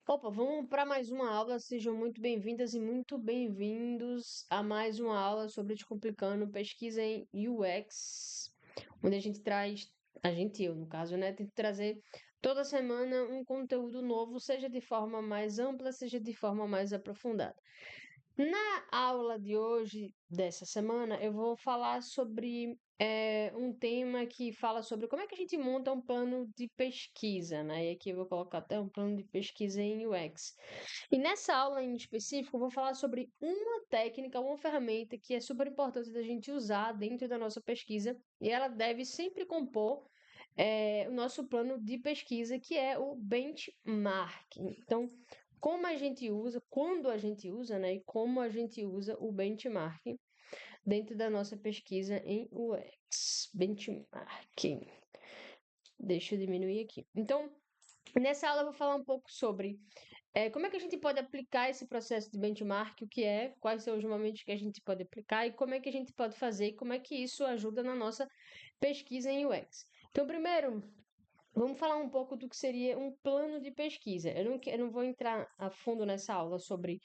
Opa, vamos para mais uma aula. Sejam muito bem-vindas e muito bem-vindos a mais uma aula sobre Descomplicando Pesquisa em UX, onde eu no caso, né, tento trazer toda semana um conteúdo novo, seja de forma mais ampla, seja de forma mais aprofundada. Na aula de hoje, dessa semana, eu vou falar sobre um tema que fala sobre como é que a gente monta um plano de pesquisa, né? E aqui eu vou colocar até um plano de pesquisa em UX. E nessa aula em específico, eu vou falar sobre uma técnica, uma ferramenta que é super importante da gente usar dentro da nossa pesquisa, e ela deve sempre compor o nosso plano de pesquisa, que é o benchmarking. Então, como a gente usa, quando a gente usa, né, e como a gente usa o benchmarking dentro da nossa pesquisa em UX. Benchmarking. Deixa eu diminuir aqui. Então, nessa aula eu vou falar um pouco sobre como é que a gente pode aplicar esse processo de benchmark, o que é, quais são os momentos que a gente pode aplicar e como é que a gente pode fazer e como é que isso ajuda na nossa pesquisa em UX. Então, primeiro, vamos falar um pouco do que seria um plano de pesquisa. Eu não vou entrar a fundo nessa aula sobre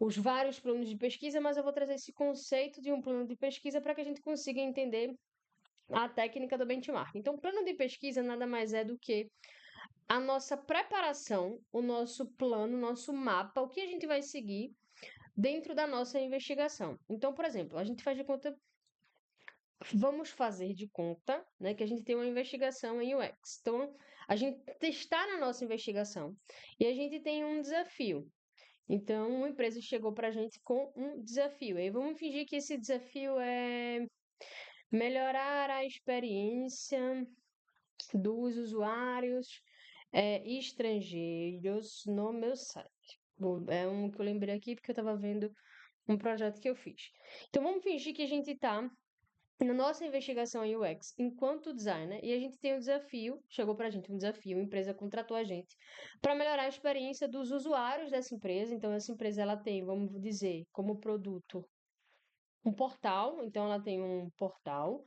os vários planos de pesquisa, mas eu vou trazer esse conceito de um plano de pesquisa para que a gente consiga entender a técnica do benchmark. Então, plano de pesquisa nada mais é do que a nossa preparação, o nosso plano, o nosso mapa, o que a gente vai seguir dentro da nossa investigação. Então, por exemplo, a gente faz de conta, vamos fazer de conta, né, que a gente tem uma investigação em UX. Então, a gente está na nossa investigação e a gente tem um desafio. Então, uma empresa chegou para a gente com um desafio. E aí vamos fingir que esse desafio é melhorar a experiência dos usuários estrangeiros no meu site. Bom, é um que eu lembrei aqui porque eu estava vendo um projeto que eu fiz. Então, vamos fingir que a gente está na nossa investigação em UX enquanto designer e a gente tem um desafio, chegou para a gente um desafio, a empresa contratou a gente para melhorar a experiência dos usuários dessa empresa. Então, essa empresa ela tem, vamos dizer, como produto um portal, então ela tem um portal.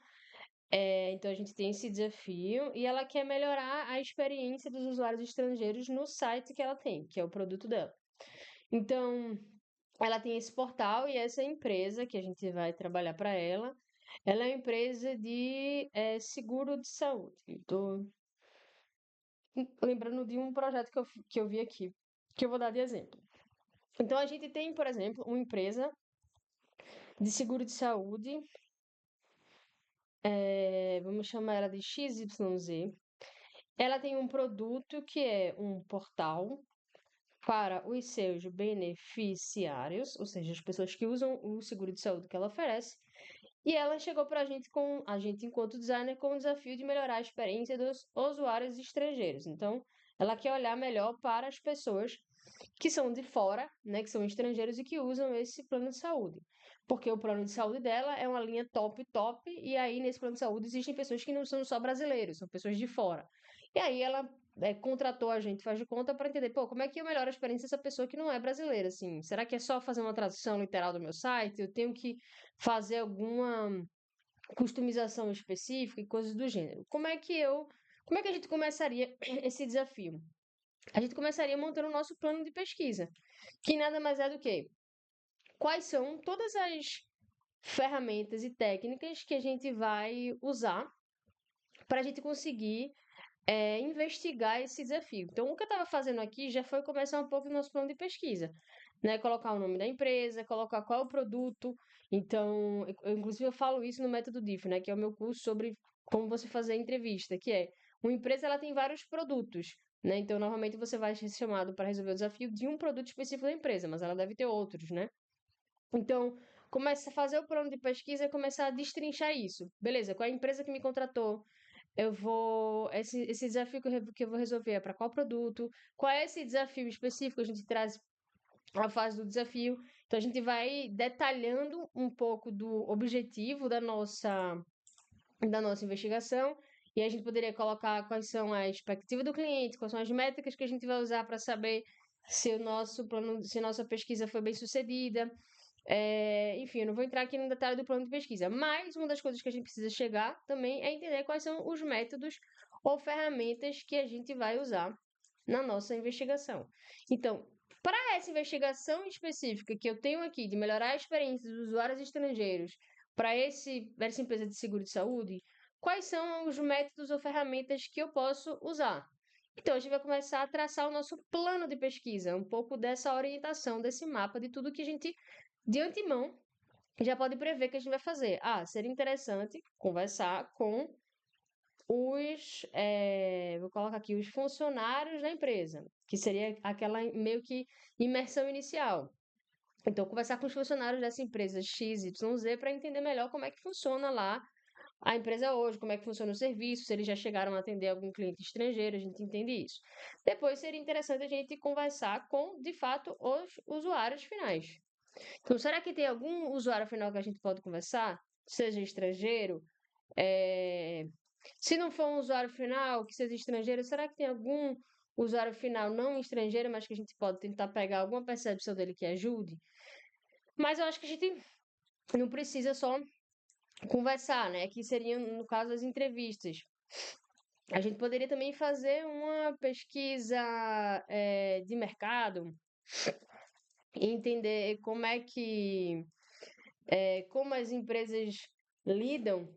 Então a gente tem esse desafio e ela quer melhorar a experiência dos usuários estrangeiros no site que ela tem, que é o produto dela. Então, ela tem esse portal e essa empresa que a gente vai trabalhar para ela é uma empresa de seguro de saúde. Estou lembrando de um projeto que eu vi aqui, que eu vou dar de exemplo. Então, a gente tem, por exemplo, uma empresa de seguro de saúde, vamos chamar ela de XYZ. Ela tem um produto que é um portal para os seus beneficiários, ou seja, as pessoas que usam o seguro de saúde que ela oferece. E ela chegou para a gente enquanto designer, com o desafio de melhorar a experiência dos usuários estrangeiros. Então, ela quer olhar melhor para as pessoas que são de fora, né, que são estrangeiros e que usam esse plano de saúde. Porque o plano de saúde dela é uma linha top, top, e aí nesse plano de saúde existem pessoas que não são só brasileiros, são pessoas de fora. E aí ela contratou a gente, faz de conta, para entender, pô, como é que eu melhoro a experiência dessa pessoa que não é brasileira, assim? Será que é só fazer uma tradução literal do meu site? Eu tenho que fazer alguma customização específica e coisas do gênero. Como é que a gente começaria esse desafio? A gente começaria montando o nosso plano de pesquisa, que nada mais é do que quais são todas as ferramentas e técnicas que a gente vai usar para a gente conseguir investigar esse desafio. Então, o que eu estava fazendo aqui já foi começar um pouco o nosso plano de pesquisa, né? Colocar o nome da empresa, colocar qual é o produto. Então, inclusive eu falo isso no método DIF, né? Que é o meu curso sobre como você fazer a entrevista, que é uma empresa ela tem vários produtos, né? Então, normalmente você vai ser chamado para resolver o desafio de um produto específico da empresa, mas ela deve ter outros, né? Então, começa a fazer o plano de pesquisa e começar a destrinchar isso. Beleza, qual é a empresa que me contratou? Eu vou. Esse desafio que eu vou resolver é para qual produto? Qual é esse desafio específico? A gente traz a fase do desafio. Então, a gente vai detalhando um pouco do objetivo da nossa investigação. E a gente poderia colocar quais são a expectativa do cliente, quais são as métricas que a gente vai usar para saber se o nosso plano, se a nossa pesquisa foi bem sucedida. Enfim, eu não vou entrar aqui no detalhe do plano de pesquisa, mas uma das coisas que a gente precisa chegar também é entender quais são os métodos ou ferramentas que a gente vai usar na nossa investigação. Então, para essa investigação específica que eu tenho aqui de melhorar a experiência dos usuários estrangeiros para essa empresa de seguro de saúde, quais são os métodos ou ferramentas que eu posso usar? Então, a gente vai começar a traçar o nosso plano de pesquisa, um pouco dessa orientação, desse mapa de tudo que a gente, de antemão, já pode prever que a gente vai fazer. Ah, seria interessante conversar com vou colocar aqui, os funcionários da empresa, que seria aquela meio que imersão inicial. Então, conversar com os funcionários dessa empresa XYZ para entender melhor como é que funciona lá a empresa hoje, como é que funciona o serviço, se eles já chegaram a atender algum cliente estrangeiro, a gente entende isso. Depois seria interessante a gente conversar com, de fato, os usuários finais. Então, será que tem algum usuário final que a gente pode conversar? Seja estrangeiro? É, Se não for um usuário final que seja estrangeiro, será que tem algum usuário final não estrangeiro, mas que a gente pode tentar pegar alguma percepção dele que ajude? Mas eu acho que a gente não precisa só conversar, né? Que seriam, no caso, as entrevistas. A gente poderia também fazer uma pesquisa de mercado e entender como as empresas lidam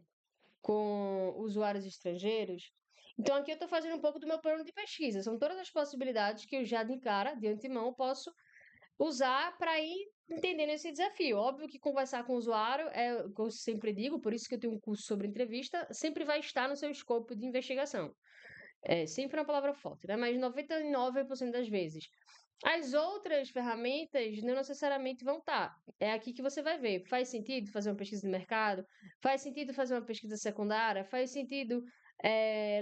com usuários estrangeiros. Então, aqui eu estou fazendo um pouco do meu plano de pesquisa. São todas as possibilidades que eu já de cara, de antemão, posso usar para ir entendendo esse desafio. Óbvio que conversar com o usuário é o que eu sempre digo, por isso que eu tenho um curso sobre entrevista, sempre vai estar no seu escopo de investigação. É sempre uma palavra forte, né? Mas 99% das vezes. As outras ferramentas não necessariamente vão estar. É aqui que você vai ver. Faz sentido fazer uma pesquisa de mercado? Faz sentido fazer uma pesquisa secundária? Faz sentido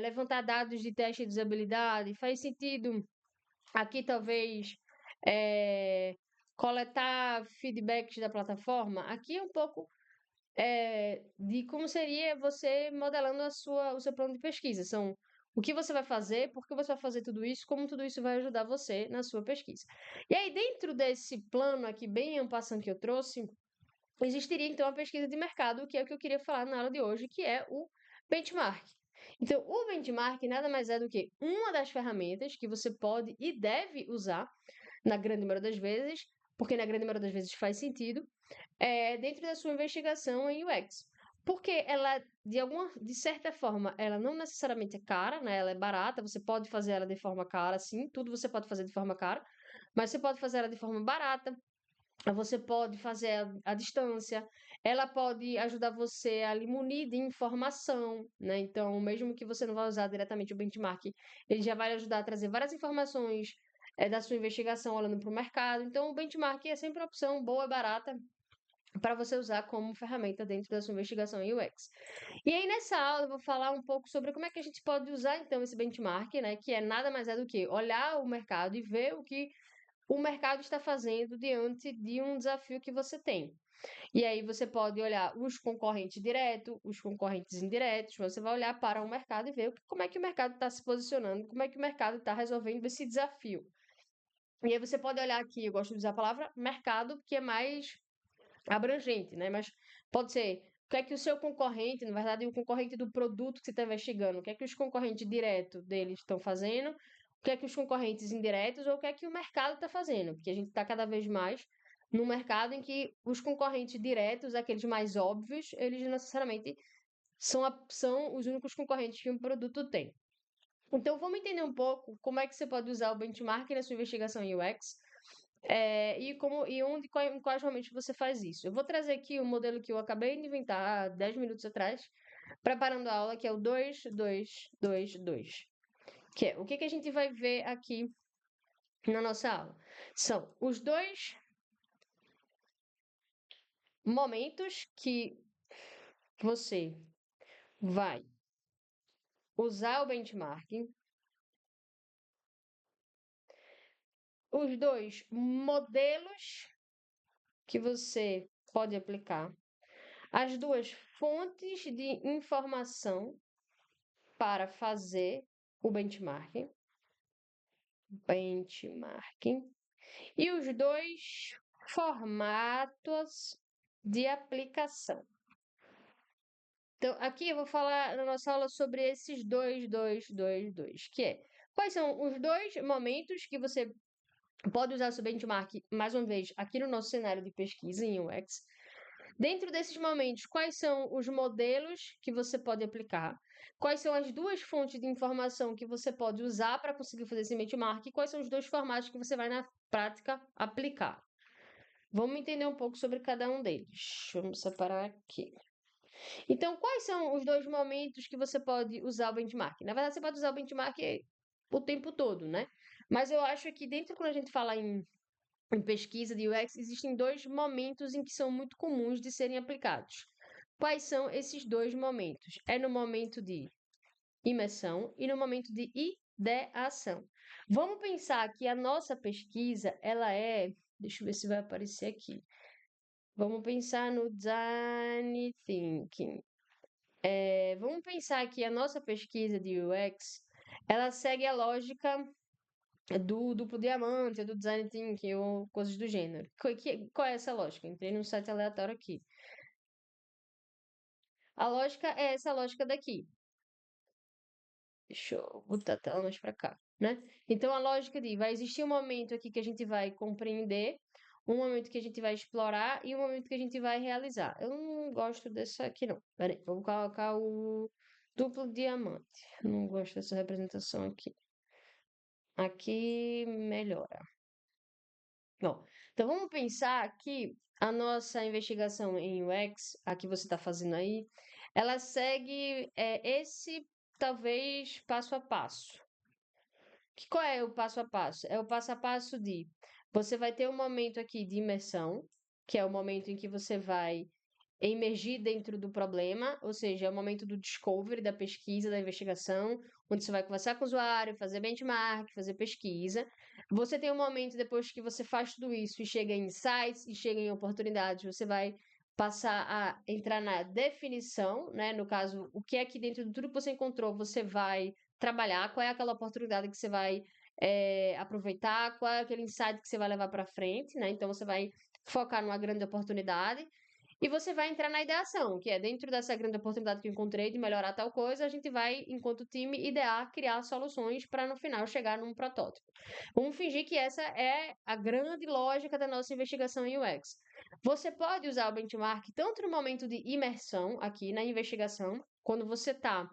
levantar dados de teste de usabilidade? Faz sentido aqui talvez é, coletar feedbacks da plataforma? Aqui é um pouco de como seria você modelando o seu plano de pesquisa. São o que você vai fazer, por que você vai fazer tudo isso, como tudo isso vai ajudar você na sua pesquisa. E aí, dentro desse plano aqui, bem en passant que eu trouxe, existiria então a pesquisa de mercado, que é o que eu queria falar na aula de hoje, que é o benchmark. Então, o benchmark nada mais é do que uma das ferramentas que você pode e deve usar, na grande maioria das vezes, porque na grande maioria das vezes faz sentido, dentro da sua investigação em UX. Porque ela, de certa forma, ela não necessariamente é cara, né? Ela é barata, você pode fazer ela de forma cara, sim, tudo você pode fazer de forma cara, mas você pode fazer ela de forma barata, você pode fazer à distância, ela pode ajudar você a lhe munir de informação, né? Então, mesmo que você não vá usar diretamente o benchmark, ele já vai ajudar a trazer várias informações da sua investigação olhando para o mercado. Então, o benchmark é sempre uma opção boa e barata para você usar como ferramenta dentro da sua investigação em UX. E aí, nessa aula, eu vou falar um pouco sobre como é que a gente pode usar, então, esse benchmark, né? Que é nada mais é do que olhar o mercado e ver o que o mercado está fazendo diante de um desafio que você tem. E aí você pode olhar os concorrentes diretos, os concorrentes indiretos, você vai olhar para o mercado e ver como é que o mercado está se posicionando, como é que o mercado está resolvendo esse desafio. E aí você pode olhar aqui, eu gosto de usar a palavra mercado, que é mais abrangente, né? Mas pode ser o que é que o seu concorrente, na verdade, o concorrente do produto que você está investigando, o que é que os concorrentes diretos deles estão fazendo, o que é que os concorrentes indiretos ou o que é que o mercado está fazendo, porque a gente está cada vez mais num mercado em que os concorrentes diretos, aqueles mais óbvios, eles não necessariamente são os únicos concorrentes que um produto tem. Então, vamos entender um pouco como é que você pode usar o benchmark na sua investigação em UX em quais momentos você faz isso. Eu vou trazer aqui o modelo que eu acabei de inventar há 10 minutos atrás, preparando a aula, que é o 2-2-2-2. Que é o que a gente vai ver aqui na nossa aula. São os dois momentos que você vai usar o benchmarking, os dois modelos que você pode aplicar, as duas fontes de informação para fazer o benchmarking e os dois formatos de aplicação. Então, aqui eu vou falar na nossa aula sobre esses 2, 2, 2, 2, que é Quais são os dois momentos que você pode usar o seu benchmark, mais uma vez, aqui no nosso cenário de pesquisa em UX? Dentro desses momentos, quais são os modelos que você pode aplicar? Quais são as duas fontes de informação que você pode usar para conseguir fazer esse benchmark? E quais são os dois formatos que você vai, na prática, aplicar? Vamos entender um pouco sobre cada um deles. Vamos separar aqui. Então, quais são os dois momentos que você pode usar o benchmark? Na verdade, você pode usar o benchmark o tempo todo, né? Mas eu acho que dentro, quando a gente fala em pesquisa de UX, existem dois momentos em que são muito comuns de serem aplicados. Quais são esses dois momentos? É no momento de imersão e no momento de ideação. Vamos pensar que a nossa pesquisa, ela é, deixa eu ver se vai aparecer aqui. Vamos pensar no design thinking. Vamos pensar que a nossa pesquisa de UX, ela segue a lógica do duplo diamante, do design thinking ou coisas do gênero. Qual é essa lógica? Entrei num site aleatório aqui. A lógica é essa lógica daqui. Deixa eu botar a tela mais para cá, né? Então, a lógica de vai existir um momento aqui que a gente vai compreender, um momento que a gente vai explorar e um momento que a gente vai realizar. Eu não gosto dessa aqui, não. Peraí, vou colocar o duplo diamante. Eu não gosto dessa representação aqui. Aqui melhora. Bom, então vamos pensar que a nossa investigação em UX, a que você está fazendo aí, ela segue esse, talvez, passo a passo. Qual é o passo a passo? É o passo a passo de você vai ter um momento aqui de imersão, que é o momento em que você vai emergir dentro do problema, ou seja, é o momento do discovery, da pesquisa, da investigação, onde você vai conversar com o usuário, fazer benchmark, fazer pesquisa. Você tem um momento depois que você faz tudo isso e chega em insights e chega em oportunidades, você vai passar a entrar na definição, né? No caso, o que é que dentro de tudo que você encontrou, você vai trabalhar, qual é aquela oportunidade que você vai aproveitar, qual é aquele insight que você vai levar para frente, né? Então você vai focar numa grande oportunidade e você vai entrar na ideação, que é dentro dessa grande oportunidade que eu encontrei de melhorar tal coisa, a gente vai, enquanto time, idear, criar soluções para no final chegar num protótipo. Vamos fingir que essa é a grande lógica da nossa investigação em UX. Você pode usar o benchmark tanto no momento de imersão, aqui na investigação, quando você está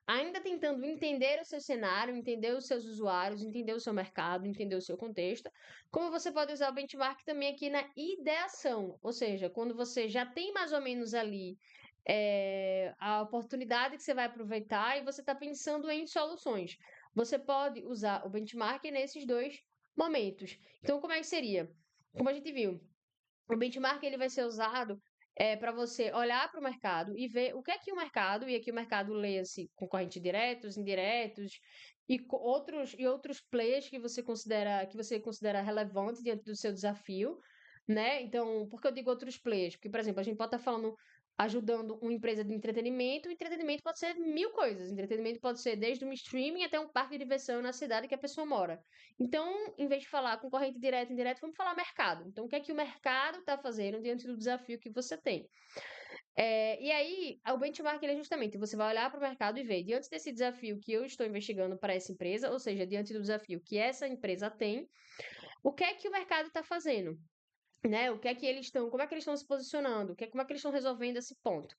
ainda tentando entender o seu cenário, entender os seus usuários, entender o seu mercado, entender o seu contexto, como você pode usar o benchmark também aqui na ideação, ou seja, quando você já tem mais ou menos ali a oportunidade que você vai aproveitar e você está pensando em soluções. Você pode usar o benchmark nesses dois momentos. Então, como é que seria? Como a gente viu, o benchmark ele vai ser usado para você olhar para o mercado e ver o que é que o mercado, e aqui o mercado lê-se concorrentes diretos, indiretos e outros players que você considera relevante diante do seu desafio, né? Então, por que eu digo outros players? Porque, por exemplo, a gente pode estar falando ajudando uma empresa de entretenimento, o entretenimento pode ser mil coisas. Entretenimento pode ser desde um streaming até um parque de diversão na cidade que a pessoa mora. Então, em vez de falar concorrente direto e indireto, vamos falar mercado. Então, o que é que o mercado está fazendo diante do desafio que você tem? E aí, o benchmark ele é justamente, você vai olhar para o mercado e ver, diante desse desafio que eu estou investigando para essa empresa, ou seja, diante do desafio que essa empresa tem, o que é que o mercado está fazendo? Né? O que é que eles estão, como é que eles estão se posicionando? Como é que eles estão resolvendo esse ponto?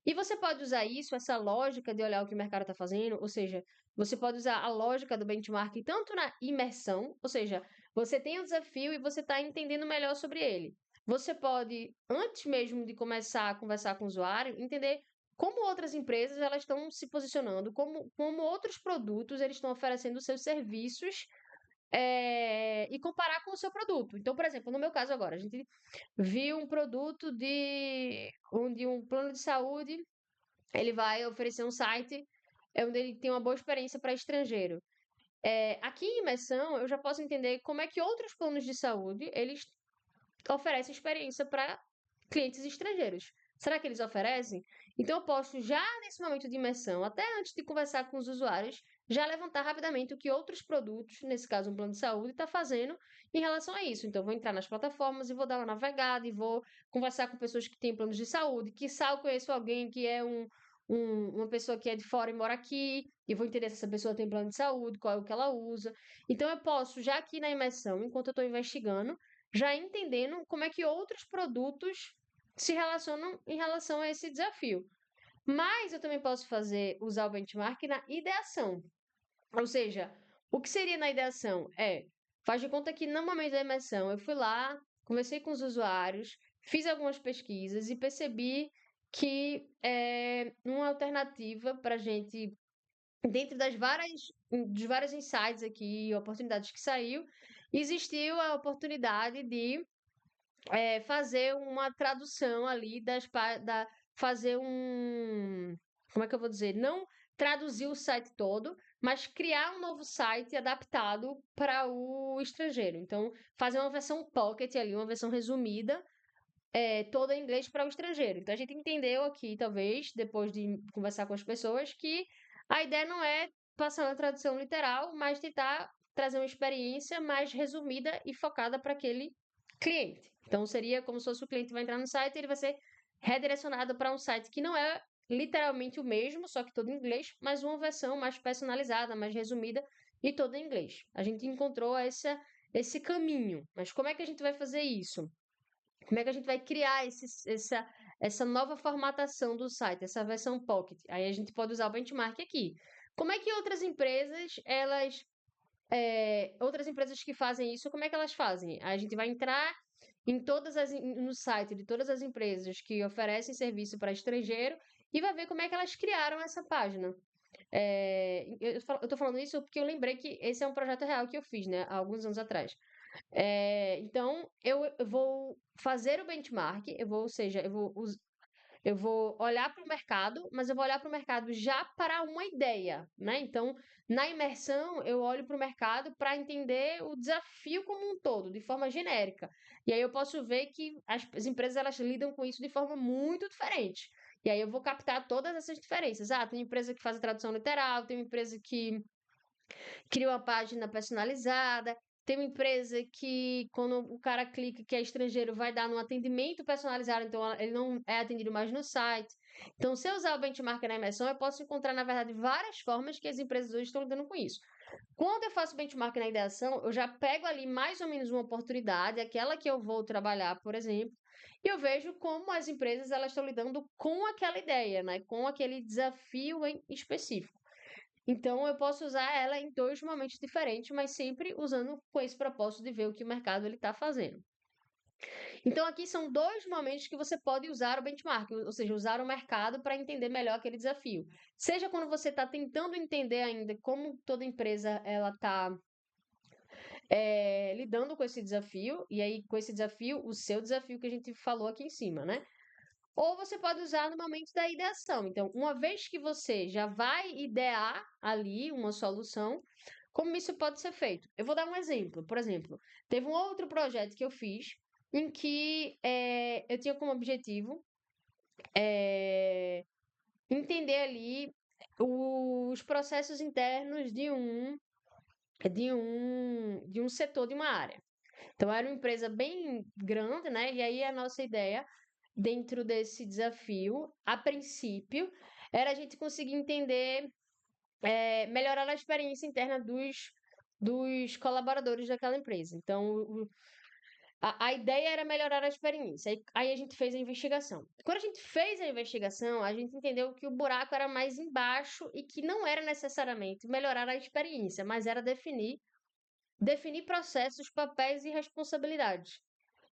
E você pode usar isso, essa lógica de olhar o que o mercado está fazendo, ou seja, você pode usar a lógica do benchmark tanto na imersão, ou seja, você tem um desafio e você está entendendo melhor sobre ele. Você pode, antes mesmo de começar a conversar com o usuário, entender como outras empresas elas estão se posicionando, como outros produtos eles estão oferecendo seus serviços e comparar com o seu produto. Então, por exemplo, no meu caso agora, a gente viu um produto onde um plano de saúde ele vai oferecer um site onde ele tem uma boa experiência para estrangeiro. Aqui em imersão, eu já posso entender como é que outros planos de saúde eles oferecem experiência para clientes estrangeiros. Será que eles oferecem? Então, eu posso, já nesse momento de imersão, até antes de conversar com os usuários, já levantar rapidamente o que outros produtos, nesse caso um plano de saúde, está fazendo em relação a isso. Então, eu vou entrar nas plataformas e vou dar uma navegada e vou conversar com pessoas que têm planos de saúde, que eu conheço alguém que é uma pessoa que é de fora e mora aqui, e vou entender se essa pessoa tem plano de saúde, qual é o que ela usa. Então, eu posso, já aqui na imersão, enquanto eu estou investigando, já entendendo como é que outros produtos se relacionam em relação a esse desafio. Mas eu também posso usar o benchmark na ideação. Ou seja, o que seria na ideação faz de conta que no momento da imersão eu fui lá, conversei com os usuários, fiz algumas pesquisas e percebi que uma alternativa para a gente, dentro dos vários insights aqui e oportunidades que saiu, existiu a oportunidade de fazer uma tradução ali fazer como é que eu vou dizer? Não traduzir o site todo, mas criar um novo site adaptado para o estrangeiro. Então, fazer uma versão pocket ali, uma versão resumida, toda em inglês para o estrangeiro. Então, a gente entendeu aqui, talvez, depois de conversar com as pessoas, que a ideia não é passar uma tradução literal, mas tentar trazer uma experiência mais resumida e focada para aquele cliente. Então, seria como se fosse o cliente vai entrar no site e ele vai ser redirecionado para um site que não é literalmente o mesmo, só que todo em inglês, mas uma versão mais personalizada, mais resumida e toda em inglês. A gente encontrou esse caminho, mas como é que a gente vai fazer isso? Como é que a gente vai criar essa nova formatação do site, essa versão Pocket? Aí a gente pode usar o benchmark aqui. Como é que outras empresas que fazem isso, como é que elas fazem? A gente vai entrar no site de todas as empresas que oferecem serviço para estrangeiro e vai ver como é que elas criaram essa página. Eu tô falando isso porque eu lembrei que esse é um projeto real que eu fiz, né, há alguns anos atrás. Então, eu vou fazer o benchmark, ou seja, eu vou olhar para o mercado, mas eu vou olhar para o mercado já para uma ideia, né? Então, na imersão, eu olho para o mercado para entender o desafio como um todo, de forma genérica. E aí eu posso ver que as empresas elas lidam com isso de forma muito diferente. E aí eu vou captar todas essas diferenças. Ah, tem empresa que faz a tradução literal, tem empresa que cria uma página personalizada. Tem uma empresa que, quando o cara clica que é estrangeiro, vai dar um atendimento personalizado, então ele não é atendido mais no site. Então, se eu usar o benchmark na imersão, eu posso encontrar, na verdade, várias formas que as empresas hoje estão lidando com isso. Quando eu faço benchmark na ideação, eu já pego ali mais ou menos uma oportunidade, aquela que eu vou trabalhar, por exemplo, e eu vejo como as empresas elas estão lidando com aquela ideia, né? Com aquele desafio em específico. Então, eu posso usar ela em dois momentos diferentes, mas sempre usando com esse propósito de ver o que o mercado está fazendo. Então, aqui são dois momentos que você pode usar o benchmark, ou seja, usar o mercado para entender melhor aquele desafio. Seja quando você está tentando entender ainda como toda empresa ela está lidando com esse desafio, e aí com esse desafio, o seu desafio que a gente falou aqui em cima, né? Ou você pode usar no momento da ideação. Então, uma vez que você já vai idear ali uma solução, como isso pode ser feito? Eu vou dar um exemplo. Por exemplo, teve um outro projeto que eu fiz em que eu tinha como objetivo entender ali os processos internos de um setor, de uma área. Então, era uma empresa bem grande, né? E aí a nossa ideia dentro desse desafio, a princípio, era a gente conseguir entender, melhorar a experiência interna dos colaboradores daquela empresa. Então, a ideia era melhorar a experiência. Aí a gente fez a investigação. Quando a gente fez a investigação, a gente entendeu que o buraco era mais embaixo e que não era necessariamente melhorar a experiência, mas era definir processos, papéis e responsabilidades.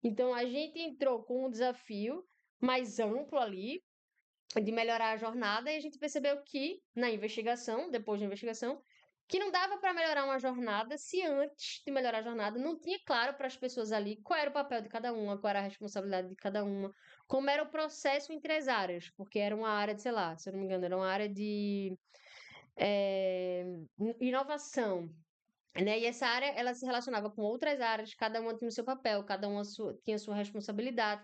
Então, a gente entrou com um desafio mais amplo ali, de melhorar a jornada, e a gente percebeu que, na investigação, depois da investigação, que não dava para melhorar uma jornada se antes de melhorar a jornada não tinha claro para as pessoas ali qual era o papel de cada uma, qual era a responsabilidade de cada uma, como era o processo entre as áreas, porque era uma área de, sei lá, se eu não me engano, era uma área de inovação, né? E essa área, ela se relacionava com outras áreas, cada uma tinha o seu papel, cada uma tinha a sua responsabilidade.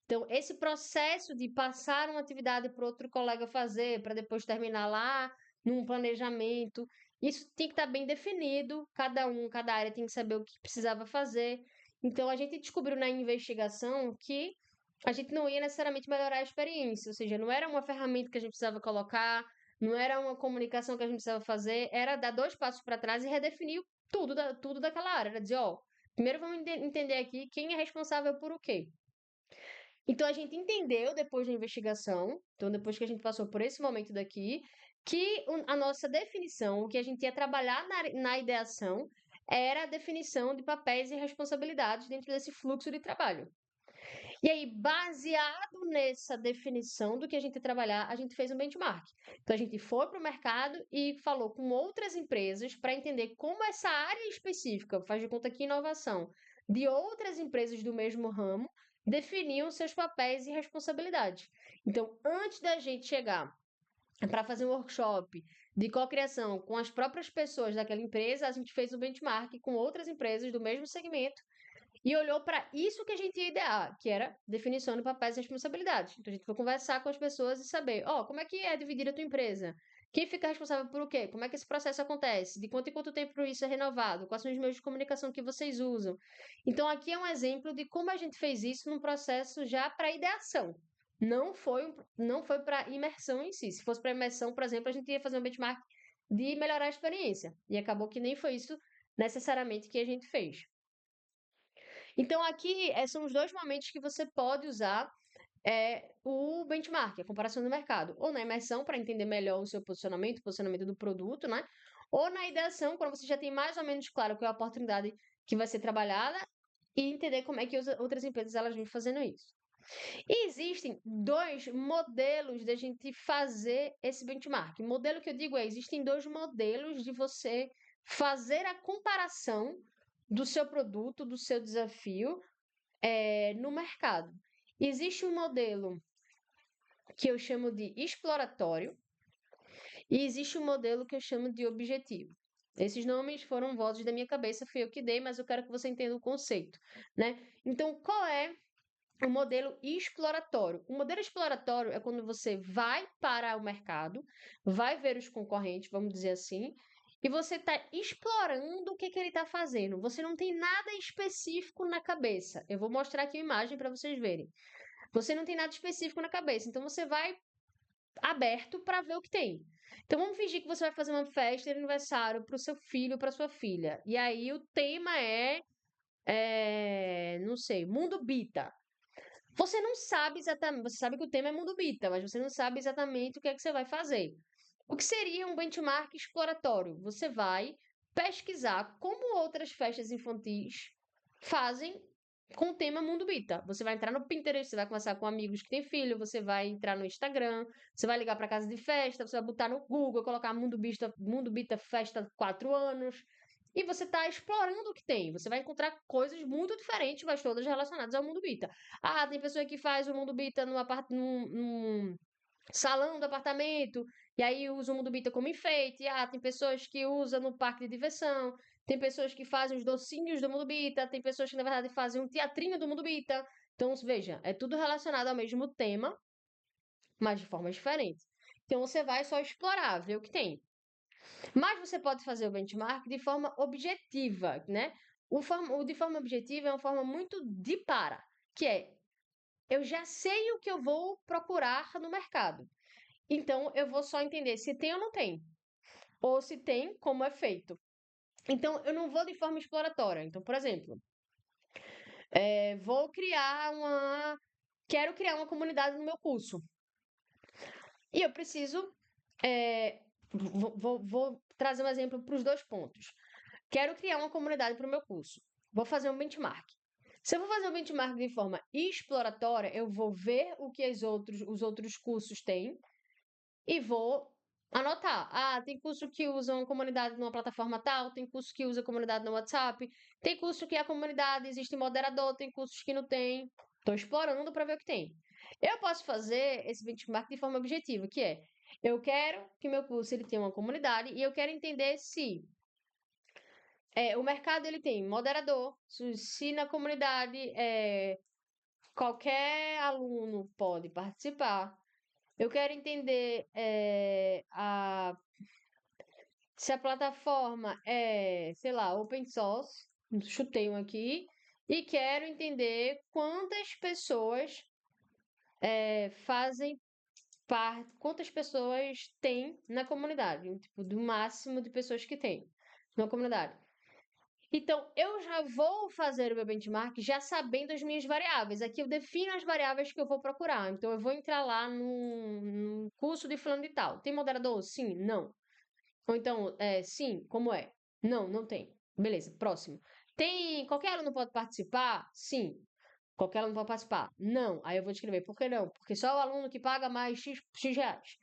Então, esse processo de passar uma atividade para outro colega fazer, para depois terminar lá num planejamento, isso tem que estar bem definido, cada área tem que saber o que precisava fazer. Então, a gente descobriu na investigação que a gente não ia necessariamente melhorar a experiência, ou seja, não era uma ferramenta que a gente precisava colocar, não era uma comunicação que a gente precisava fazer, era dar dois passos para trás e redefinir tudo, tudo daquela área. Era dizer, ó, primeiro vamos entender aqui quem é responsável por o quê. Então a gente entendeu depois da investigação, então depois que a gente passou por esse momento daqui, que a nossa definição, o que a gente ia trabalhar na ideação, era a definição de papéis e responsabilidades dentro desse fluxo de trabalho. E aí, baseado nessa definição do que a gente ia trabalhar, a gente fez um benchmark. Então, a gente foi para o mercado e falou com outras empresas para entender como essa área específica, faz de conta que inovação, de outras empresas do mesmo ramo, definiam seus papéis e responsabilidades. Então, antes da gente chegar para fazer um workshop de cocriação com as próprias pessoas daquela empresa, a gente fez um benchmark com outras empresas do mesmo segmento e olhou para isso que a gente ia idear, que era definição de papéis e responsabilidades. Então a gente foi conversar com as pessoas e saber, ó, como é que é dividida a tua empresa? Quem fica responsável por o quê? Como é que esse processo acontece? De quanto em quanto tempo isso é renovado? Quais são os meios de comunicação que vocês usam? Então aqui é um exemplo de como a gente fez isso num processo já para ideação. Não foi para imersão em si. Se fosse para imersão, por exemplo, a gente ia fazer um benchmark de melhorar a experiência. E acabou que nem foi isso necessariamente que a gente fez. Então, aqui são os dois momentos que você pode usar o benchmark, a comparação do mercado. Ou na imersão, para entender melhor o posicionamento do produto, né? Ou na ideação, quando você já tem mais ou menos claro qual é a oportunidade que vai ser trabalhada e entender como é que outras empresas elas vêm fazendo isso. E existem dois modelos de a gente fazer esse benchmark. O modelo que eu digo existem dois modelos de você fazer a comparação do seu produto, do seu desafio no mercado. Existe um modelo que eu chamo de exploratório e existe um modelo que eu chamo de objetivo. Esses nomes foram vozes da minha cabeça, fui eu que dei, mas eu quero que você entenda o conceito, né? Então, qual é o modelo exploratório? O modelo exploratório é quando você vai para o mercado, vai ver os concorrentes, vamos dizer assim, e você está explorando o que ele está fazendo. Você não tem nada específico na cabeça. Eu vou mostrar aqui a imagem para vocês verem. Você não tem nada específico na cabeça, então você vai aberto para ver o que tem. Então vamos fingir que você vai fazer uma festa de aniversário para o seu filho ou para sua filha. E aí o tema não sei, Mundo Bita. Você não sabe exatamente, você sabe que o tema é Mundo Bita, mas você não sabe exatamente o que é que você vai fazer. O que seria um benchmark exploratório? Você vai pesquisar como outras festas infantis fazem com o tema Mundo Bita. Você vai entrar no Pinterest, você vai conversar com amigos que têm filho, você vai entrar no Instagram, você vai ligar para casa de festa, você vai botar no Google, colocar Mundo Bita Festa 4 anos, e você está explorando o que tem. Você vai encontrar coisas muito diferentes, mas todas relacionadas ao Mundo Bita. Ah, tem pessoa que faz o Mundo Bita num salão do apartamento, e aí usa o Mundo Bita como enfeite. Ah, tem pessoas que usam no parque de diversão, tem pessoas que fazem os docinhos do Mundo Bita, tem pessoas que, na verdade, fazem um teatrinho do Mundo Bita. Então, veja, é tudo relacionado ao mesmo tema, mas de forma diferente. Então, você vai só explorar, ver o que tem. Mas você pode fazer o benchmark de forma objetiva, né? O de forma objetiva é uma forma muito de para, que é eu já sei o que eu vou procurar no mercado. Então, eu vou só entender se tem ou não tem. Ou se tem, como é feito. Então, eu não vou de forma exploratória. Então, por exemplo, vou criar uma. Quero criar uma comunidade no meu curso. E eu preciso. Vou trazer um exemplo para os dois pontos. Quero criar uma comunidade para o meu curso. Vou fazer um benchmark. Se eu vou fazer um benchmark de forma exploratória, eu vou ver o que os outros cursos têm e vou anotar. Ah, tem curso que usa uma comunidade numa plataforma tal, tem curso que usa comunidade no WhatsApp, tem curso que a comunidade existe moderador, tem cursos que não tem. Estou explorando para ver o que tem. Eu posso fazer esse benchmark de forma objetiva, que é eu quero que meu curso ele tenha uma comunidade e eu quero entender se o mercado ele tem moderador, se na comunidade qualquer aluno pode participar. Eu quero entender se a plataforma é, sei lá, open source, chutei um aqui, e quero entender quantas pessoas fazem parte, quantas pessoas tem na comunidade, tipo, do máximo de pessoas que tem na comunidade. Então, eu já vou fazer o meu benchmark já sabendo as minhas variáveis. Aqui eu defino as variáveis que eu vou procurar. Então, eu vou entrar lá no curso de fulano de tal. Tem moderador? Sim, não. Ou então, sim, como é? Não, não tem. Beleza, próximo. Tem. Qualquer aluno pode participar? Sim. Qualquer aluno pode participar? Não. Aí eu vou escrever, por que não? Porque só o aluno que paga mais X reais.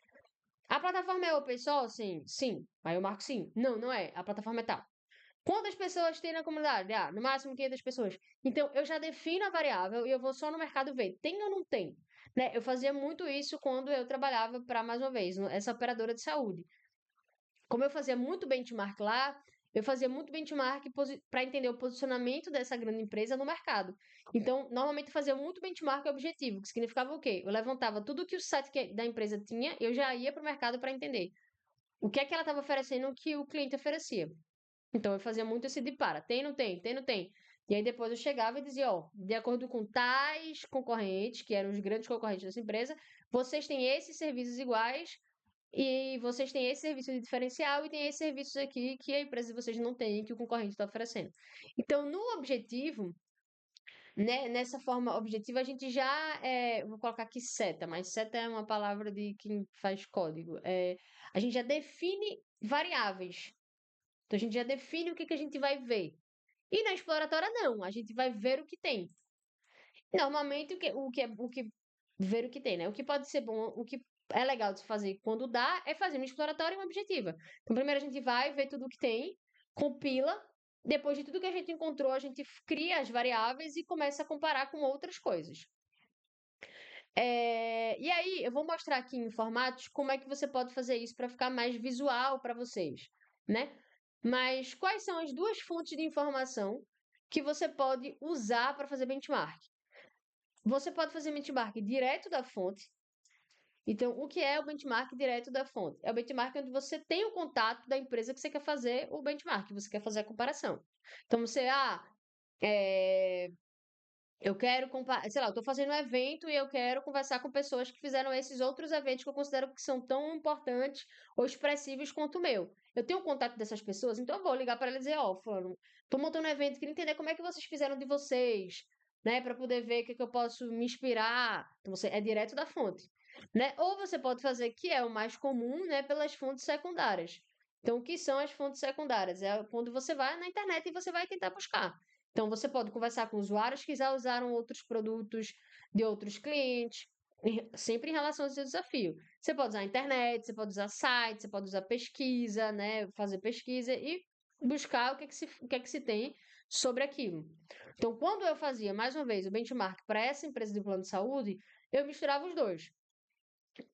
A plataforma é open source? Sim. Sim. Aí eu marco sim. Não, não é. A plataforma é tal. Quantas pessoas tem na comunidade? Ah, no máximo 500 pessoas. Então, eu já defino a variável e eu vou só no mercado ver. Tem ou não tem? Né? Eu fazia muito isso quando eu trabalhava para, mais uma vez, essa operadora de saúde. Como eu fazia muito benchmark lá, eu fazia muito benchmark para entender o posicionamento dessa grande empresa no mercado. Então, normalmente eu fazia muito benchmark objetivo, que significava o quê? Eu levantava tudo que o site da empresa tinha, eu já ia para o mercado para entender o que é que ela estava oferecendo que o cliente oferecia. Então eu fazia muito esse de para, tem, não tem, tem, não tem. E aí depois eu chegava e dizia, ó, de acordo com tais concorrentes, que eram os grandes concorrentes dessa empresa, vocês têm esses serviços iguais e vocês têm esse serviço de diferencial e tem esses serviços aqui que a empresa de vocês não tem, que o concorrente está oferecendo. Então, no objetivo, né, nessa forma objetiva, a gente já, vou colocar aqui seta, mas seta é uma palavra de quem faz código. A gente já define variáveis. Então, a gente já define o que a gente vai ver. E na exploratória, não. A gente vai ver o que tem. Normalmente, o que ver o que tem, né? O que pode ser bom, o que é legal de se fazer quando dá, é fazer uma exploratória e uma objetiva. Então, primeiro a gente vai ver tudo o que tem, compila. Depois de tudo que a gente encontrou, a gente cria as variáveis e começa a comparar com outras coisas. E aí, eu vou mostrar aqui em formatos como é que você pode fazer isso para ficar mais visual para vocês, né? Mas quais são as duas fontes de informação que você pode usar para fazer benchmark? Você pode fazer benchmark direto da fonte. Então, o que é o benchmark direto da fonte? É o benchmark onde você tem o contato da empresa que você quer fazer o benchmark, você quer fazer a comparação. Então, é, eu quero comparar, sei lá, eu estou fazendo um evento e eu quero conversar com pessoas que fizeram esses outros eventos que eu considero que são tão importantes ou expressivos quanto o meu. Eu tenho o contato dessas pessoas, então eu vou ligar para elas e dizer, ó, fulano, tô montando um evento, queria entender como é que vocês fizeram de vocês, né, para poder ver o que eu posso me inspirar. Então você é direto da fonte, né? Ou você pode fazer, que é o mais comum, né, pelas fontes secundárias. Então, o que são as fontes secundárias? É quando você vai na internet e você vai tentar buscar. Então, você pode conversar com usuários que já usaram outros produtos de outros clientes, sempre em relação ao seu desafio. Você pode usar a internet, você pode usar site, você pode usar pesquisa, né? Fazer pesquisa e buscar o que é que se tem sobre aquilo. Então, quando eu fazia, mais uma vez, o benchmark para essa empresa de plano de saúde, eu misturava os dois.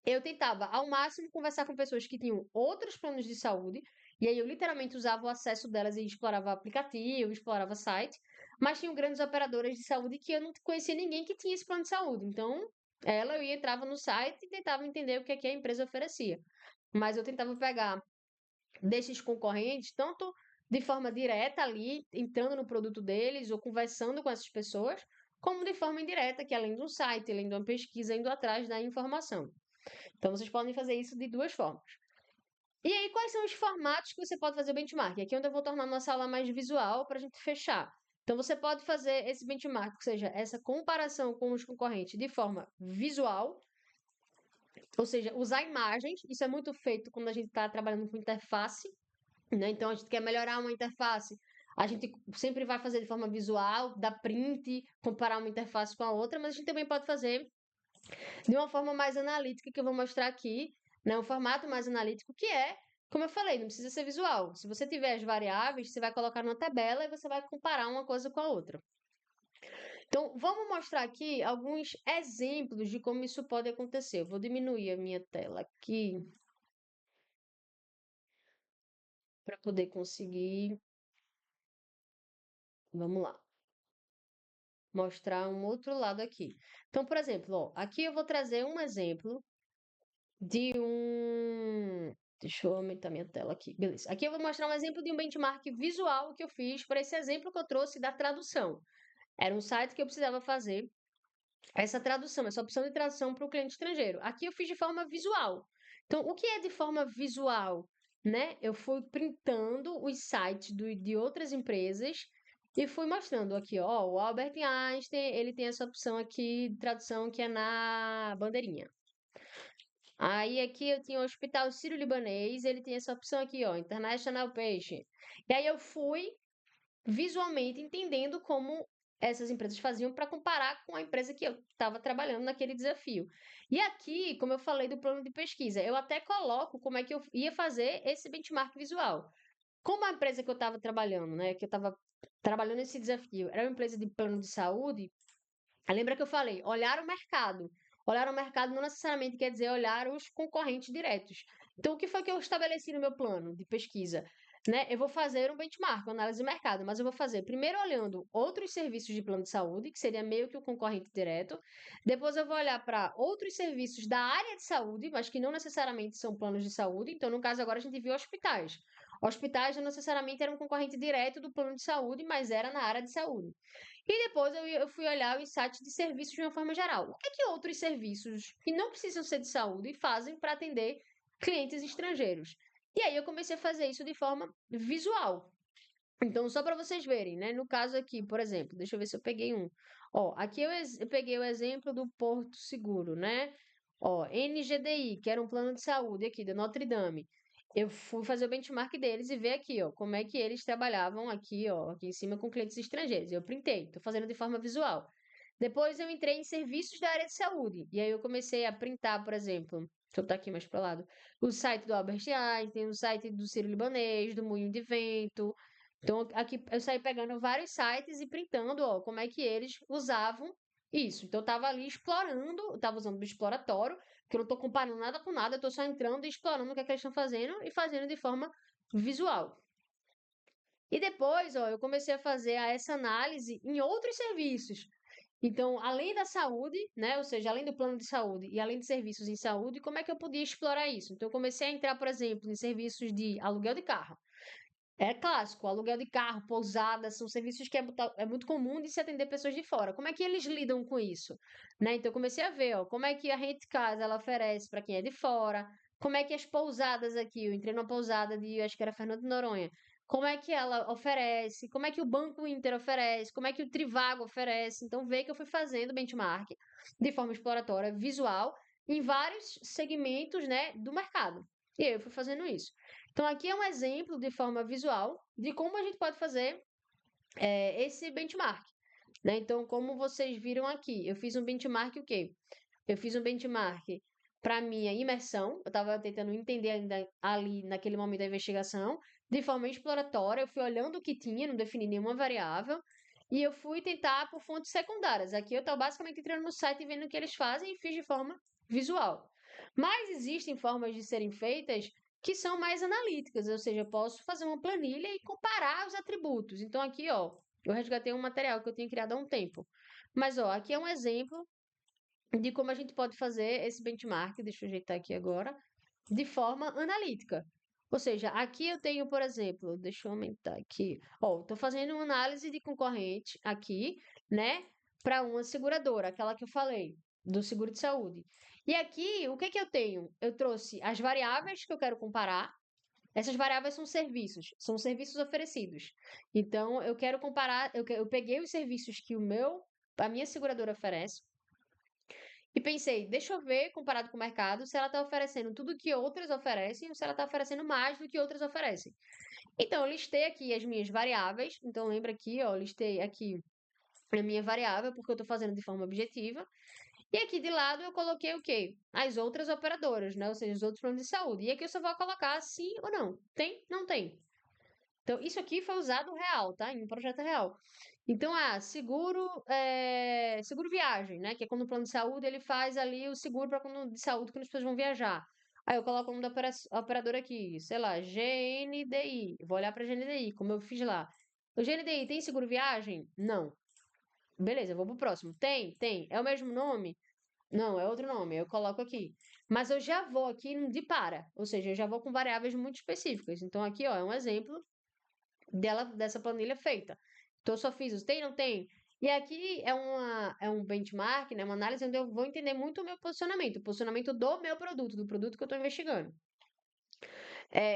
Eu tentava, ao máximo, conversar com pessoas que tinham outros planos de saúde, e aí eu literalmente usava o acesso delas e explorava o aplicativo, explorava site, mas tinham grandes operadoras de saúde que eu não conhecia ninguém que tinha esse plano de saúde. Então, eu entrava no site e tentava entender o que a empresa oferecia. Mas eu tentava pegar desses concorrentes, tanto de forma direta ali, entrando no produto deles ou conversando com essas pessoas, como de forma indireta, que além de um site, além de uma pesquisa, indo atrás da informação. Então, vocês podem fazer isso de duas formas. E aí, quais são os formatos que você pode fazer o benchmark? Aqui é onde eu vou tornar nossa aula mais visual para a gente fechar. Então, você pode fazer esse benchmark, ou seja, essa comparação com os concorrentes de forma visual, ou seja, usar imagens. Isso é muito feito quando a gente está trabalhando com interface, né? Então, a gente quer melhorar uma interface. A gente sempre vai fazer de forma visual, dar print, comparar uma interface com a outra, mas a gente também pode fazer de uma forma mais analítica, que eu vou mostrar aqui, né? Um formato mais analítico, que é, como eu falei, não precisa ser visual. Se você tiver as variáveis, você vai colocar numa tabela e você vai comparar uma coisa com a outra. Então, vamos mostrar aqui alguns exemplos de como isso pode acontecer. Eu vou diminuir a minha tela aqui para poder conseguir. Vamos lá. Mostrar um outro lado aqui. Então, por exemplo, ó, aqui eu vou trazer um exemplo de um. Deixa eu aumentar minha tela aqui. Beleza. Aqui eu vou mostrar um exemplo de um benchmark visual que eu fiz para esse exemplo que eu trouxe da tradução. Era um site que eu precisava fazer essa tradução, essa opção de tradução para o cliente estrangeiro. Aqui eu fiz de forma visual. Então, o que é de forma visual? Né? Eu fui printando os sites de outras empresas e fui mostrando aqui, ó, o Albert Einstein, ele tem essa opção aqui de tradução que é na bandeirinha. Aí aqui eu tinha o Hospital Sírio-Libanês, ele tem essa opção aqui, ó, International Patient. E aí eu fui visualmente entendendo como essas empresas faziam para comparar com a empresa que eu estava trabalhando naquele desafio. E aqui, como eu falei do plano de pesquisa, eu até coloco como é que eu ia fazer esse benchmark visual. Como a empresa que eu estava trabalhando, né, que eu estava trabalhando nesse desafio, era uma empresa de plano de saúde, lembra que eu falei, olhar o mercado. Olhar o mercado não necessariamente quer dizer olhar os concorrentes diretos. Então, o que foi que eu estabeleci no meu plano de pesquisa? Né? Eu vou fazer um benchmark, uma análise de mercado, mas eu vou fazer primeiro olhando outros serviços de plano de saúde, que seria meio que o concorrente direto. Depois eu vou olhar para outros serviços da área de saúde, mas que não necessariamente são planos de saúde. Então, no caso agora a gente viu hospitais. Hospitais não necessariamente eram um concorrente direto do plano de saúde, mas era na área de saúde. E depois eu fui olhar os sites de serviços de uma forma geral. O que é que outros serviços que não precisam ser de saúde fazem para atender clientes estrangeiros? E aí eu comecei a fazer isso de forma visual. Então, só para vocês verem, né? No caso aqui, por exemplo, deixa eu ver se eu peguei um. Ó, aqui eu peguei o exemplo do Porto Seguro, né? Ó, NGDI, que era um plano de saúde aqui da Notre Dame. Eu fui fazer o benchmark deles e ver aqui, ó, como é que eles trabalhavam aqui, ó, aqui em cima com clientes estrangeiros. Eu printei, tô fazendo de forma visual. Depois eu entrei em serviços da área de saúde. E aí eu comecei a printar, por exemplo, deixa eu botar aqui mais para o lado, o site do Albert Einstein, o site do Sírio-Libanês, do Moinho de Vento. Então, aqui eu saí pegando vários sites e printando, ó, como é que eles usavam isso. Então, eu estava ali explorando, eu estava usando o exploratório, que eu não estou comparando nada com nada, eu estou só entrando e explorando o que é que eles estão fazendo e fazendo de forma visual. E depois, ó, eu comecei a fazer essa análise em outros serviços. Então, além da saúde, né, ou seja, além do plano de saúde e além de serviços em saúde, como é que eu podia explorar isso? Então, eu comecei a entrar, por exemplo, em serviços de aluguel de carro. É clássico, aluguel de carro, pousada, são serviços que é muito comum de se atender pessoas de fora. Como é que eles lidam com isso? Né? Então, eu comecei a ver, ó, como é que a Rede Casa ela oferece para quem é de fora, como é que as pousadas aqui, eu entrei numa pousada de, acho que era Fernando de Noronha, como é que ela oferece, como é que o Banco Inter oferece, como é que o Trivago oferece. Então, vê que eu fui fazendo benchmark de forma exploratória, visual, em vários segmentos, né, do mercado. E eu fui fazendo isso. Então, aqui é um exemplo de forma visual de como a gente pode fazer esse benchmark. Né? Então, como vocês viram aqui, eu fiz um benchmark o quê? Eu fiz um benchmark para minha imersão, eu estava tentando entender ainda ali naquele momento da investigação, de forma exploratória, eu fui olhando o que tinha, não defini nenhuma variável, e eu fui tentar por fontes secundárias. Aqui eu estou basicamente entrando no site e vendo o que eles fazem e fiz de forma visual. Mas existem formas de serem feitas que são mais analíticas, ou seja, eu posso fazer uma planilha e comparar os atributos. Então aqui, ó, eu resgatei um material que eu tinha criado há um tempo. Mas, ó, aqui é um exemplo de como a gente pode fazer esse benchmark, deixa eu ajeitar aqui agora, de forma analítica. Ou seja, aqui eu tenho, por exemplo, deixa eu aumentar aqui, ó, estou fazendo uma análise de concorrente aqui, né, para uma seguradora, aquela que eu falei, do seguro de saúde. E aqui, o que que eu tenho? Eu trouxe as variáveis que eu quero comparar. Essas variáveis são serviços oferecidos. Então, eu quero comparar, eu peguei os serviços que a minha seguradora oferece, e pensei, deixa eu ver, comparado com o mercado, se ela está oferecendo tudo que outras oferecem ou se ela está oferecendo mais do que outras oferecem. Então, eu listei aqui as minhas variáveis. Então, lembra aqui, ó, listei aqui a minha variável, porque eu estou fazendo de forma objetiva. E aqui de lado eu coloquei o quê? As outras operadoras, né? Ou seja, os outros planos de saúde. E aqui eu só vou colocar sim ou não. Tem? Não tem. Então, isso aqui foi usado real, tá? Em um projeto real. Então, seguro viagem, né? Que é quando o plano de saúde ele faz ali o seguro para quando de saúde quando as pessoas vão viajar. Aí eu coloco o nome da operadora aqui, sei lá, GNDI. Vou olhar para GNDI, como eu fiz lá. O GNDI tem seguro viagem? Não. Beleza, eu vou pro próximo. Tem? Tem. É o mesmo nome? Não, é outro nome. Eu coloco aqui. Mas eu já vou aqui de para, ou seja, eu já vou com variáveis muito específicas. Então, aqui, ó, é um exemplo dessa planilha feita. Então, eu só fiz os tem, não tem. E aqui é um benchmark, né, uma análise onde eu vou entender muito o meu posicionamento, o posicionamento do meu produto, do produto que eu estou investigando.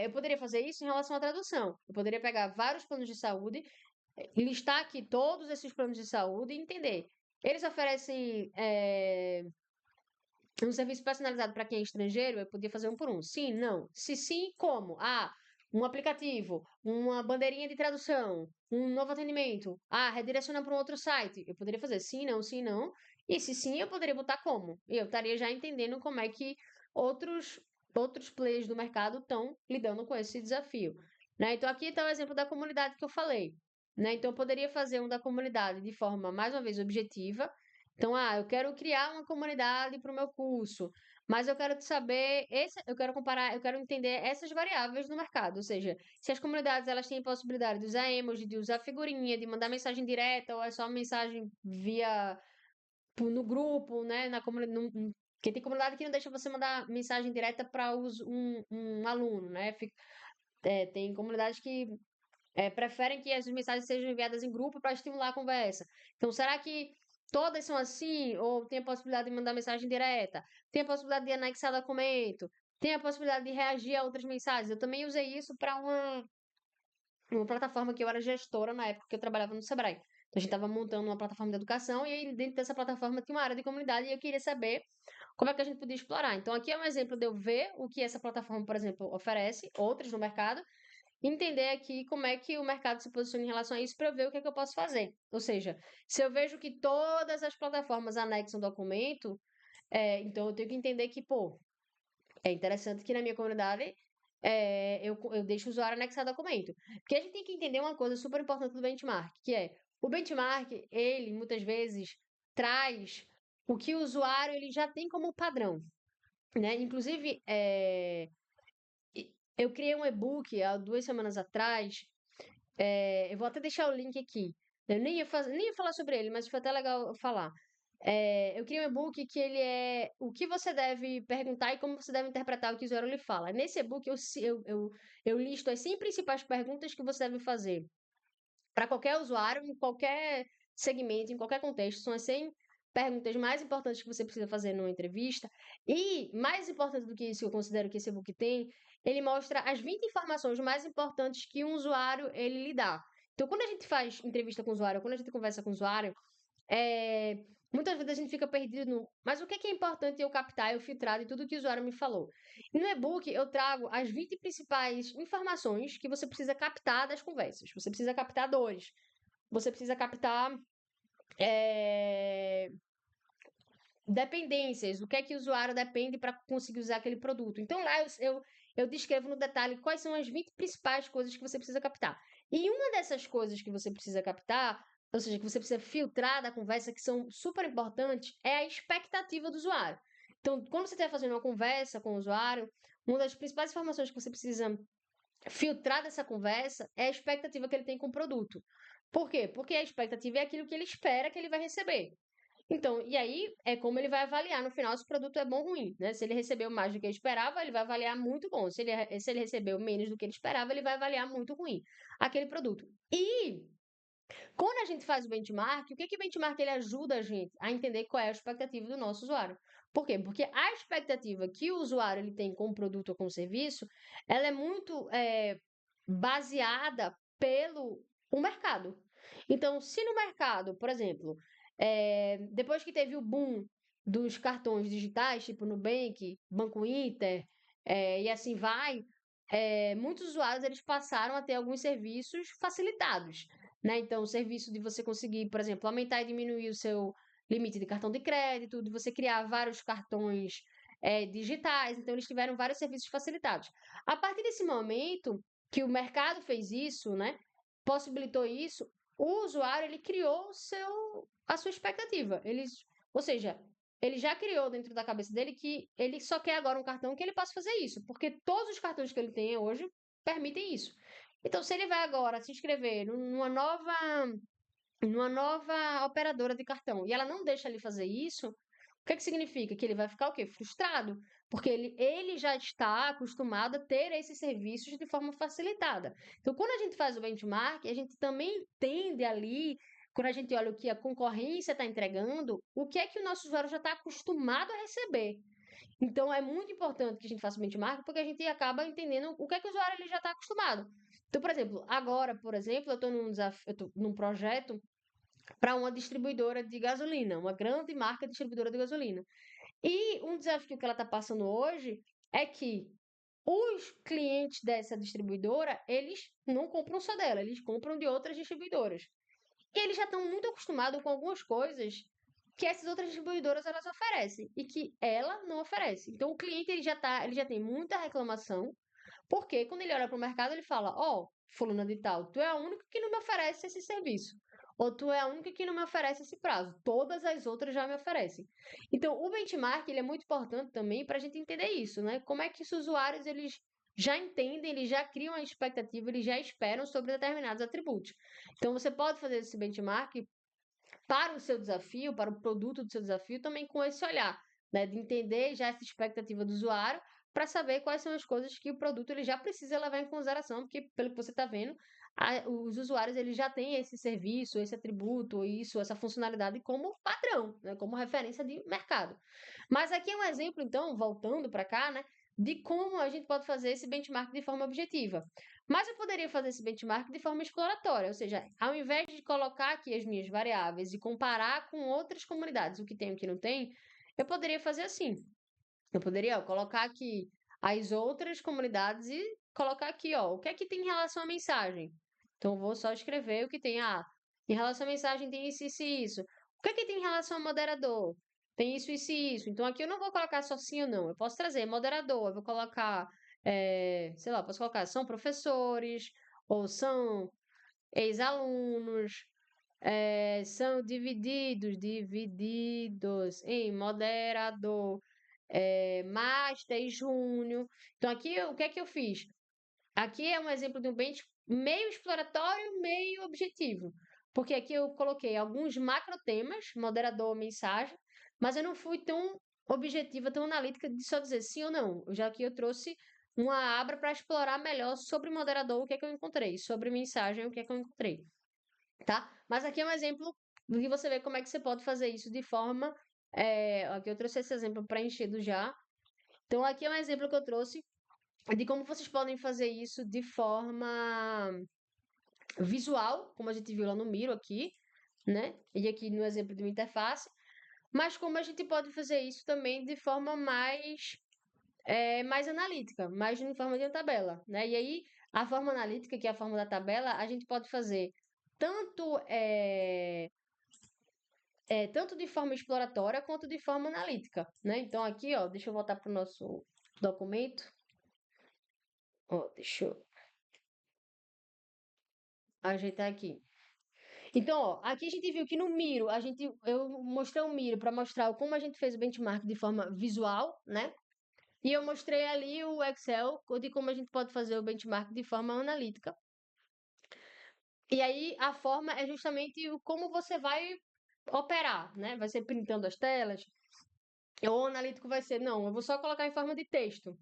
Eu poderia fazer isso em relação à tradução. Eu poderia pegar vários planos de saúde, listar aqui todos esses planos de saúde e entender. Eles oferecem um serviço personalizado para quem é estrangeiro? Eu podia fazer um por um. Sim, não. Se sim, como? Ah, um aplicativo, uma bandeirinha de tradução, um novo atendimento. Ah, redireciona para um outro site. Eu poderia fazer sim, não, sim, não. E se sim, eu poderia botar como. E eu estaria já entendendo como é que outros, outros players do mercado estão lidando com esse desafio. Né? Então, aqui está o exemplo da comunidade que eu falei. Né? Então, eu poderia fazer um da comunidade de forma, mais uma vez, objetiva. Então, eu quero criar uma comunidade para o meu curso, mas eu quero saber, eu quero comparar, eu quero entender essas variáveis no mercado, ou seja, se as comunidades elas têm possibilidade de usar emoji, de usar figurinha, de mandar mensagem direta ou é só mensagem via no grupo, né, na comunidade, porque tem comunidade que não deixa você mandar mensagem direta para um aluno, né? Tem comunidades que preferem que as mensagens sejam enviadas em grupo para estimular a conversa. Então, será que todas são assim? Ou tem a possibilidade de mandar mensagem direta? Tem a possibilidade de anexar documento? Tem a possibilidade de reagir a outras mensagens? Eu também usei isso para uma plataforma que eu era gestora na época que eu trabalhava no Sebrae. Então, a gente estava montando uma plataforma de educação e aí dentro dessa plataforma tinha uma área de comunidade e eu queria saber como é que a gente podia explorar. Então, aqui é um exemplo de eu ver o que essa plataforma, por exemplo, oferece, outras no mercado, entender aqui como é que o mercado se posiciona em relação a isso para ver o que é que eu posso fazer. Ou seja, se eu vejo que todas as plataformas anexam documento, então eu tenho que entender que, pô, é interessante que na minha comunidade eu deixo o usuário anexar documento. Porque a gente tem que entender uma coisa super importante do benchmark, que é o benchmark, ele muitas vezes traz o que o usuário ele já tem como padrão. Né? Inclusive, eu criei um e-book há 2 semanas atrás. Eu vou até deixar o link aqui. Eu nem ia falar sobre ele, mas foi até legal falar. Eu criei um e-book que ele é o que você deve perguntar e como você deve interpretar o que o usuário lhe fala. Nesse e-book eu listo as 100 principais perguntas que você deve fazer para qualquer usuário, em qualquer segmento, em qualquer contexto. São as 100 perguntas mais importantes que você precisa fazer numa entrevista. E, mais importante do que isso, eu considero que esse e-book tem, ele mostra as 20 informações mais importantes que um usuário ele lhe dá. Então, quando a gente faz entrevista com o usuário, quando a gente conversa com o usuário, é, muitas vezes a gente fica perdido no. Mas o que é importante eu captar, eu filtrar de tudo que o usuário me falou? E no e-book eu trago as 20 principais informações que você precisa captar das conversas. Você precisa captar dores. Você precisa captar é, dependências. O que é que o usuário depende para conseguir usar aquele produto. Então lá eu descrevo no detalhe quais são as 20 principais coisas que você precisa captar. E uma dessas coisas que você precisa captar, ou seja, que você precisa filtrar da conversa, que são super importantes, é a expectativa do usuário. Então, quando você está fazendo uma conversa com o usuário, uma das principais informações que você precisa filtrar dessa conversa é a expectativa que ele tem com o produto. Por quê? Porque a expectativa é aquilo que ele espera que ele vai receber. Então, e aí é como ele vai avaliar no final se o produto é bom ou ruim, né? Se ele recebeu mais do que ele esperava, ele vai avaliar muito bom. Se ele recebeu menos do que ele esperava, ele vai avaliar muito ruim aquele produto. E quando a gente faz o benchmark, o que que o benchmark ele ajuda a gente a entender qual é a expectativa do nosso usuário? Por quê? Porque a expectativa que o usuário ele tem com o produto ou com o serviço, ela é muito baseada pelo o mercado. Então, se no mercado, por exemplo, depois que teve o boom dos cartões digitais, tipo Nubank, Banco Inter, e assim vai, muitos usuários eles passaram a ter alguns serviços facilitados, né? Então, o serviço de você conseguir, por exemplo, aumentar e diminuir o seu limite de cartão de crédito, de você criar vários cartões digitais. Então, eles tiveram vários serviços facilitados. A partir desse momento que o mercado fez isso, né? Possibilitou isso, o usuário ele criou a sua expectativa. Ou seja, ele já criou dentro da cabeça dele que ele só quer agora um cartão que ele possa fazer isso, porque todos os cartões que ele tem hoje permitem isso. Então, se ele vai agora se inscrever numa nova operadora de cartão e ela não deixa ele fazer isso, o que é que significa? Que ele vai ficar o quê? Frustrado, porque ele já está acostumado a ter esses serviços de forma facilitada. Então, quando a gente faz o benchmark, a gente também entende ali quando a gente olha o que a concorrência está entregando, o que é que o nosso usuário já está acostumado a receber. Então, é muito importante que a gente faça o benchmark, porque a gente acaba entendendo o que é que o usuário ele já está acostumado. Então, por exemplo, agora, eu estou num desafio, eu tô num projeto para uma distribuidora de gasolina, uma grande marca distribuidora de gasolina. E um desafio que ela está passando hoje é que os clientes dessa distribuidora, eles não compram só dela, eles compram de outras distribuidoras. E eles já estão muito acostumados com algumas coisas que essas outras distribuidoras elas oferecem e que ela não oferece. Então o cliente ele já tem muita reclamação, porque quando ele olha para o mercado ele fala: "Ó, fulana de tal, tu é a única que não me oferece esse serviço. Ou tu é a única que não me oferece esse prazo. Todas as outras já me oferecem." Então, o benchmark ele é muito importante também para a gente entender isso, né? Como é que os usuários eles já entendem, eles já criam a expectativa, eles já esperam sobre determinados atributos. Então, você pode fazer esse benchmark para o seu desafio, para o produto do seu desafio, também com esse olhar, né? De entender já essa expectativa do usuário para saber quais são as coisas que o produto ele já precisa levar em consideração, porque pelo que você está vendo, os usuários eles já têm esse serviço, esse atributo, isso, essa funcionalidade como padrão, né? Como referência de mercado. Mas aqui é um exemplo, então, voltando para cá, né? De como a gente pode fazer esse benchmark de forma objetiva. Mas eu poderia fazer esse benchmark de forma exploratória, ou seja, ao invés de colocar aqui as minhas variáveis e comparar com outras comunidades, o que tem e o que não tem, eu poderia fazer assim. Eu poderia, colocar aqui as outras comunidades e colocar aqui, ó, o que é que tem em relação à mensagem. Então, eu vou só escrever o que tem. Em relação à mensagem tem isso e isso. O que é que tem em relação ao moderador? Tem isso e isso. Então, aqui eu não vou colocar só sim ou não. Eu posso trazer moderador, eu vou colocar, sei lá, posso colocar são professores ou são ex-alunos, são divididos em moderador, master e júnior. Então, aqui, o que é que eu fiz? Aqui é um exemplo de um bench meio exploratório, meio objetivo. Porque aqui eu coloquei alguns macro temas, moderador, mensagem, mas eu não fui tão objetiva, tão analítica de só dizer sim ou não. Já que eu trouxe uma aba para explorar melhor sobre moderador, o que é que eu encontrei, sobre mensagem, o que é que eu encontrei, tá? Mas aqui é um exemplo de você ver como é que você pode fazer isso de forma. Aqui eu trouxe esse exemplo preenchido já. Então, aqui é um exemplo que eu trouxe de como vocês podem fazer isso de forma visual, como a gente viu lá no Miro aqui, né? E aqui no exemplo de uma interface, mas como a gente pode fazer isso também de forma mais analítica, mais em forma de uma tabela, né? E aí, a forma analítica, que é a forma da tabela, a gente pode fazer tanto, tanto de forma exploratória quanto de forma analítica, né? Então, aqui, ó, deixa eu voltar para o nosso documento. Ó, deixa eu ajeitar aqui. Então, ó, aqui a gente viu que no Miro, eu mostrei o Miro para mostrar como a gente fez o benchmark de forma visual, né? E eu mostrei ali o Excel de como a gente pode fazer o benchmark de forma analítica. E aí a forma é justamente como você vai operar, né? Vai ser printando as telas, ou o analítico vai ser, não, eu vou só colocar em forma de texto,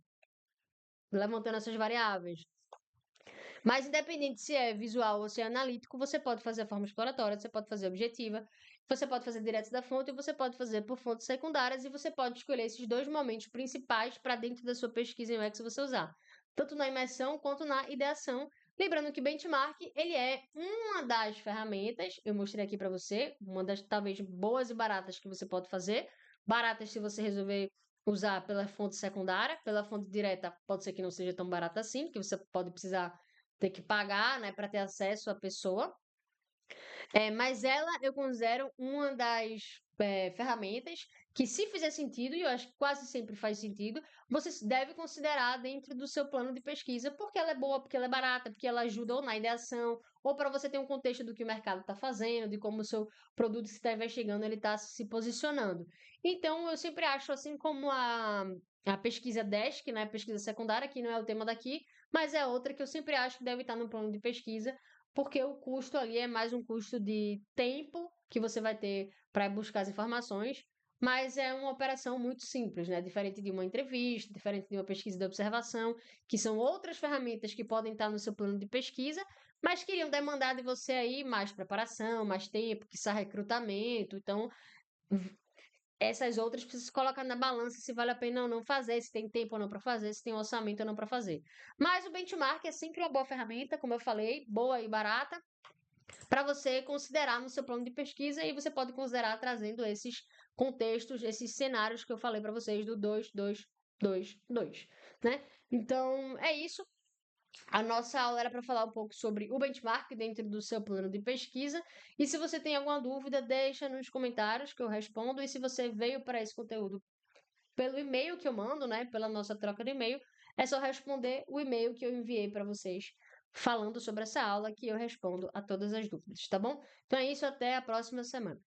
levantando essas variáveis. Mas independente se é visual ou se é analítico, você pode fazer a forma exploratória, você pode fazer objetiva, você pode fazer direto da fonte e você pode fazer por fontes secundárias e você pode escolher esses dois momentos principais para dentro da sua pesquisa em UX você usar, tanto na imersão quanto na ideação. Lembrando que benchmark, ele é uma das ferramentas, eu mostrei aqui para você, uma das talvez boas e baratas que você pode fazer. Baratas se você resolver usar pela fonte secundária, pela fonte direta pode ser que não seja tão barata assim, porque você pode precisar ter que pagar, né, para ter acesso à pessoa. Mas ela eu considero uma das ferramentas que, se fizer sentido, e eu acho que quase sempre faz sentido, você deve considerar dentro do seu plano de pesquisa, porque ela é boa, porque ela é barata, porque ela ajuda ou na ideação, ou para você ter um contexto do que o mercado está fazendo, de como o seu produto que você está investigando ele está se posicionando. Então, eu sempre acho, assim como a pesquisa Desk, né, pesquisa secundária, que não é o tema daqui, mas é outra que eu sempre acho que deve estar no plano de pesquisa, porque o custo ali é mais um custo de tempo que você vai ter para buscar as informações, mas é uma operação muito simples, né? Diferente de uma entrevista, diferente de uma pesquisa de observação, que são outras ferramentas que podem estar no seu plano de pesquisa, mas queriam demandar de você aí mais preparação, mais tempo, que recrutamento. Então, essas outras precisa se colocar na balança se vale a pena ou não fazer, se tem tempo ou não para fazer, se tem orçamento ou não para fazer. Mas o benchmark é sempre uma boa ferramenta, como eu falei, boa e barata, para você considerar no seu plano de pesquisa, e você pode considerar trazendo esses contextos, esses cenários que eu falei para vocês do 2, 2, 2, 2, né? Então, é isso. A nossa aula era para falar um pouco sobre o benchmark dentro do seu plano de pesquisa. E se você tem alguma dúvida, deixa nos comentários que eu respondo. E se você veio para esse conteúdo pelo e-mail que eu mando, né, pela nossa troca de e-mail, é só responder o e-mail que eu enviei para vocês falando sobre essa aula que eu respondo a todas as dúvidas, tá bom? Então é isso, até a próxima semana.